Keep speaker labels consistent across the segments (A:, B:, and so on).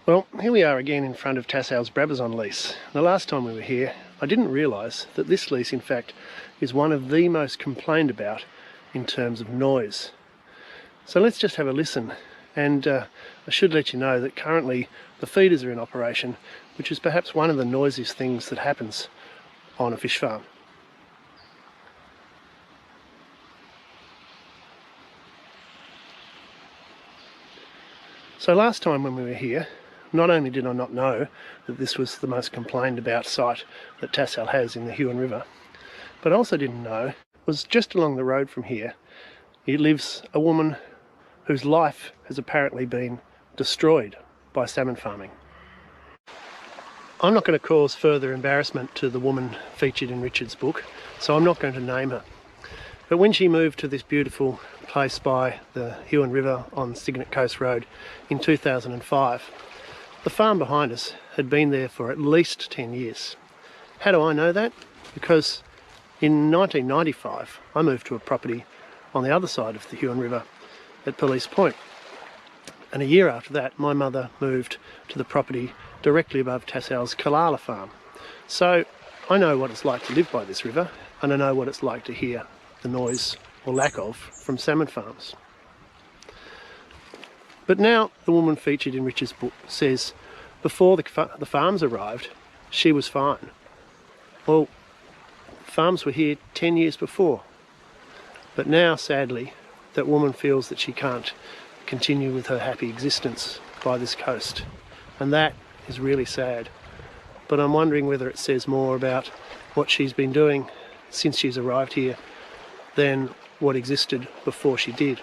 A: Well, here we are again in front of Tassale's Brabazon lease. The last time we were here, I didn't realise that this lease, in fact, is one of the most complained about in terms of noise. So let's just have a listen. And I should let you know that currently the feeders are in operation, which is perhaps one of the noisiest things that happens on a fish farm. So last time when we were here, not only did I not know that this was the most complained about site that Tassale has in the Huon River, but I also didn't know it was just along the road from here. Here lives a woman whose life has apparently been destroyed by salmon farming. I'm not going to cause further embarrassment to the woman featured in Richard's book, so I'm not going to name her. But when she moved to this beautiful place by the Huon River on Cygnet Coast Road in 2005, the farm behind us had been there for at least 10 years. How do I know that? Because in 1995 I moved to a property on the other side of the Huon River at Police Point. And a year after that, my mother moved to the property directly above Tassale's Kalala farm. So I know what it's like to live by this river, and I know what it's like to hear the noise, or lack of, from salmon farms. But now the woman featured in Richard's book says before the farms arrived, she was fine. Well, farms were here 10 years before. But now, sadly, that woman feels that she can't continue with her happy existence by this coast. And that is really sad. But I'm wondering whether it says more about what she's been doing since she's arrived here than what existed before she did.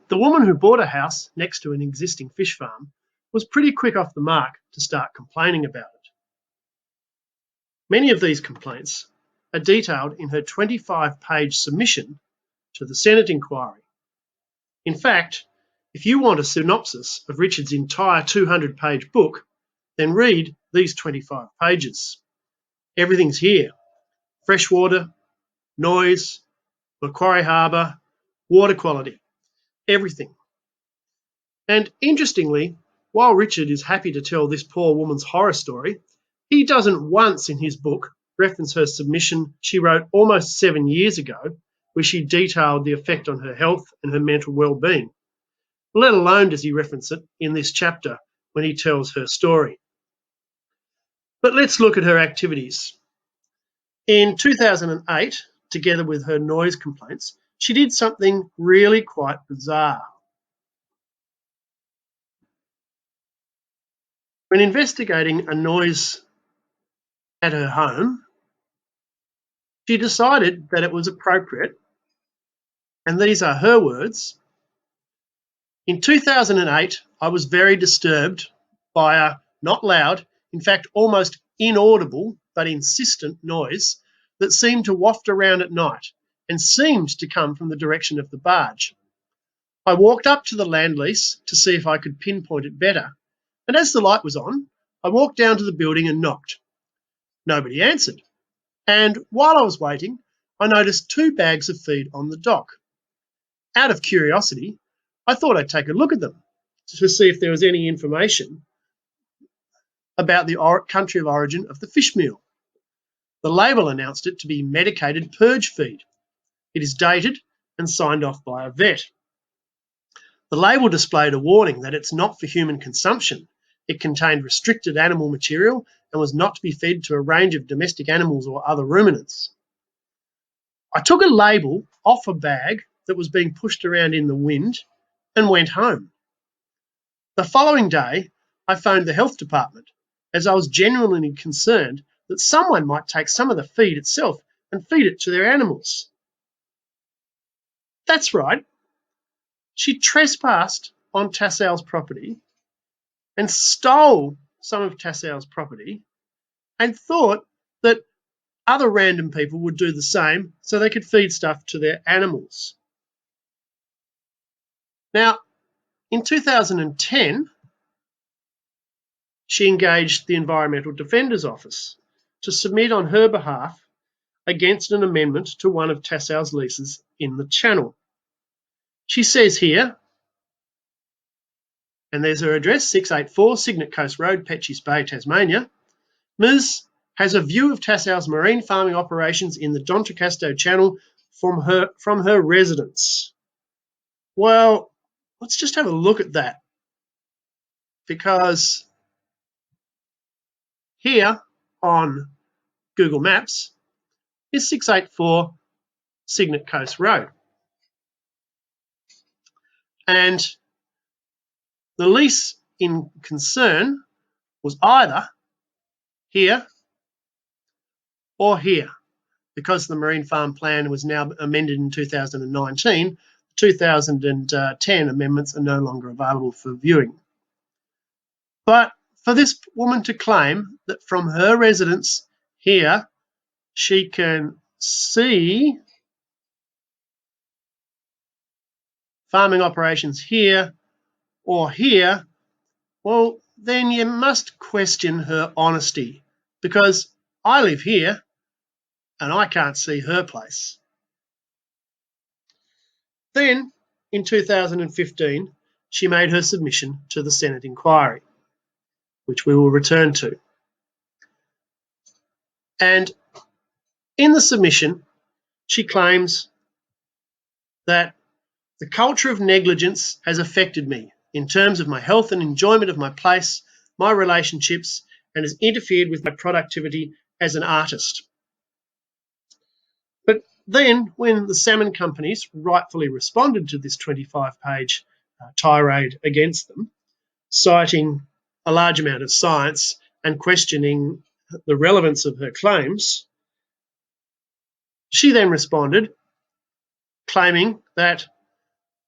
A: The woman who bought a house next to an existing fish farm was pretty quick off the mark to start complaining about it. Many of these complaints are detailed in her 25-page submission to the Senate inquiry. In fact, if you want a synopsis of Richard's entire 200-page book, then read these 25 pages. Everything's here: freshwater, noise, Macquarie Harbour, water quality, everything. And interestingly, while Richard is happy to tell this poor woman's horror story, he doesn't once in his book reference her submission she wrote almost 7 years ago, where she detailed the effect on her health and her mental well-being. Let alone does he reference it in this chapter when he tells her story. But let's look at her activities. In 2008, together with her noise complaints, she did something really quite bizarre. When investigating a noise at her home, she decided that it was appropriate, and these are her words: "In 2008, I was very disturbed by a not loud, in fact almost inaudible but insistent noise that seemed to waft around at night and seemed to come from the direction of the barge. I walked up to the land lease to see if I could pinpoint it better, and as the light was on, I walked down to the building and knocked. Nobody answered, and while I was waiting, I noticed 2 bags of feed on the dock. Out of curiosity, I thought I'd take a look at them to see if there was any information about the country of origin of the fish meal. The label announced it to be medicated purge feed. It is dated and signed off by a vet. The label displayed a warning that it's not for human consumption. It contained restricted animal material and was not to be fed to a range of domestic animals or other ruminants. I took a label off a bag that was being pushed around in the wind and went home. The following day, I phoned the health department as I was genuinely concerned that someone might take some of the feed itself and feed it to their animals." That's right. She trespassed on Tassale's property and stole some of Tassale's property and thought that other random people would do the same so they could feed stuff to their animals. Now, in 2010, she engaged the Environmental Defender's Office to submit on her behalf against an amendment to one of Tassale's leases in the Channel. She says here, and there's her address, 684 Cygnet Coast Road, Petcheys Bay, Tasmania. Ms. has a view of Tassale's marine farming operations in the D'Entrecasteaux Channel from her residence. Well, let's just have a look at that, because here on Google Maps is 684 Cygnet Coast Road. And the lease in concern was either here or here, because the Marine Farm Plan was now amended in 2019. 2010 amendments are no longer available for viewing. But for this woman to claim that from her residence here, she can see farming operations here or here, well, then you must question her honesty, because I live here and I can't see her place. Then, in 2015, she made her submission to the Senate inquiry, which we will return to. And in the submission, she claims that the culture of negligence has affected me in terms of my health and enjoyment of my place, my relationships, and has interfered with my productivity as an artist. But then, when the salmon companies rightfully responded to this 25-page tirade against them, citing a large amount of science and questioning the relevance of her claims, she then responded, claiming that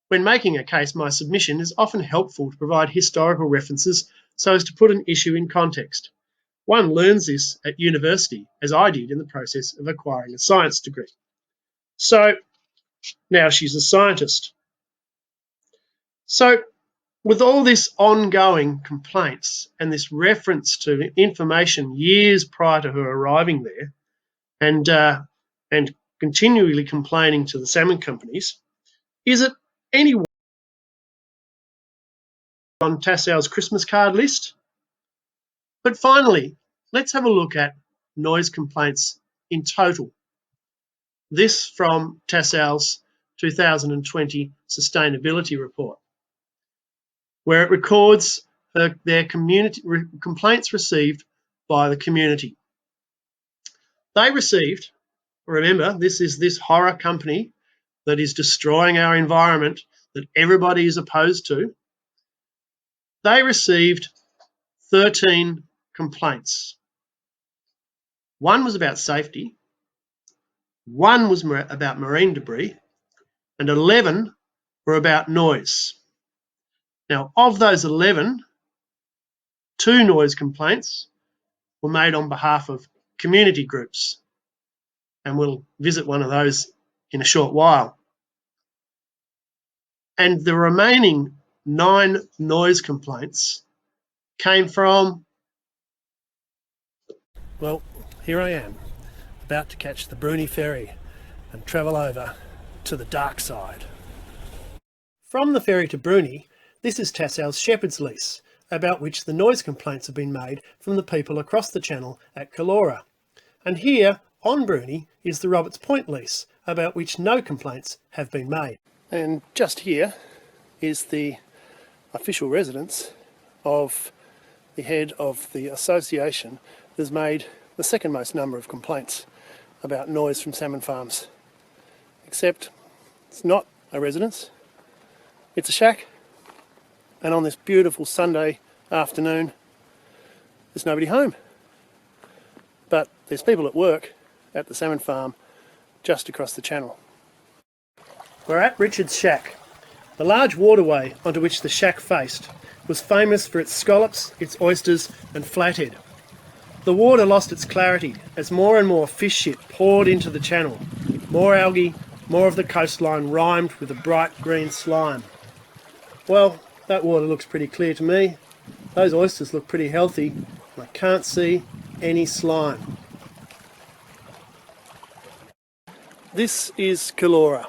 A: when making a case, my submission is often helpful to provide historical references so as to put an issue in context. One learns this at university, as I did in the process of acquiring a science degree. So now she's a scientist. So with all this ongoing complaints and this reference to information years prior to her arriving there, and continually complaining to the salmon companies, is it anyone on Tassale's Christmas card list? But finally, let's have a look at noise complaints in total. This from Tassale's 2020 Sustainability Report, where it records their complaints received by the community. They received, remember, this is this horror company that is destroying our environment that everybody is opposed to. They received 13 complaints. One was about safety, one was about marine debris, and 11 were about noise. Now, of those 11, 2 noise complaints were made on behalf of community groups, and we'll visit one of those in a short while. And the remaining 9 noise complaints came from... Well, here I am, about to catch the Bruny ferry and travel over to the dark side. From the ferry to Bruny, this is Tassale's Shepherd's Lease, about which the noise complaints have been made from the people across the channel at Calora. And here, on Bruny, is the Roberts Point Lease, about which no complaints have been made. And just here is the official residence of the head of the association that has made the second most number of complaints about noise from salmon farms. Except it's not a residence, it's a shack, and on this beautiful Sunday afternoon there's nobody home. But there's people at work at the salmon farm just across the channel. We're at Richard's shack. The large waterway onto which the shack faced was famous for its scallops, its oysters and flathead. The water lost its clarity as more and more fish shit poured into the channel. More algae, more of the coastline rhymed with a bright green slime. Well, that water looks pretty clear to me. Those oysters look pretty healthy, and I can't see any slime. This is Calora,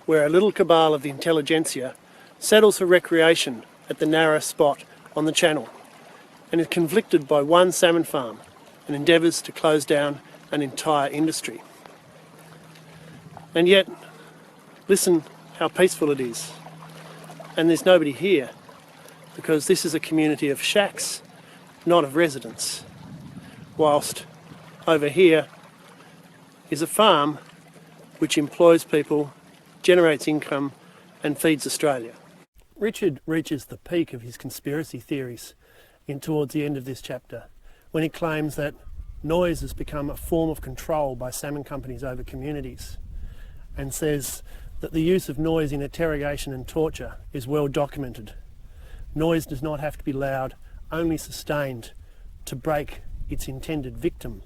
A: where a little cabal of the intelligentsia settles for recreation at the narrow spot on the channel and is conflicted by one salmon farm and endeavours to close down an entire industry. And yet, listen how peaceful it is. And there's nobody here because this is a community of shacks, not of residents. Whilst over here is a farm which employs people, generates income and feeds Australia. Richard reaches the peak of his conspiracy theories towards the end of this chapter when he claims that noise has become a form of control by salmon companies over communities, and says that the use of noise in interrogation and torture is well documented. Noise does not have to be loud, only sustained to break its intended victim.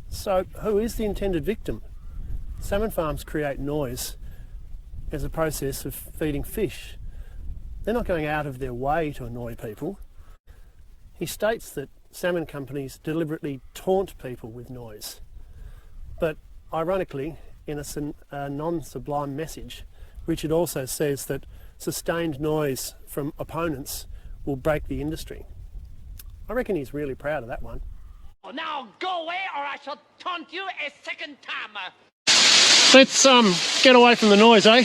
A: So who is the intended victim? Salmon farms create noise as a process of feeding fish. They're not going out of their way to annoy people. He states that salmon companies deliberately taunt people with noise. But ironically, in a non-sublime message, Richard also says that sustained noise from opponents will break the industry. I reckon he's really proud of that one.
B: Now go away or I shall taunt you a second time.
A: Let's get away from the noise, eh?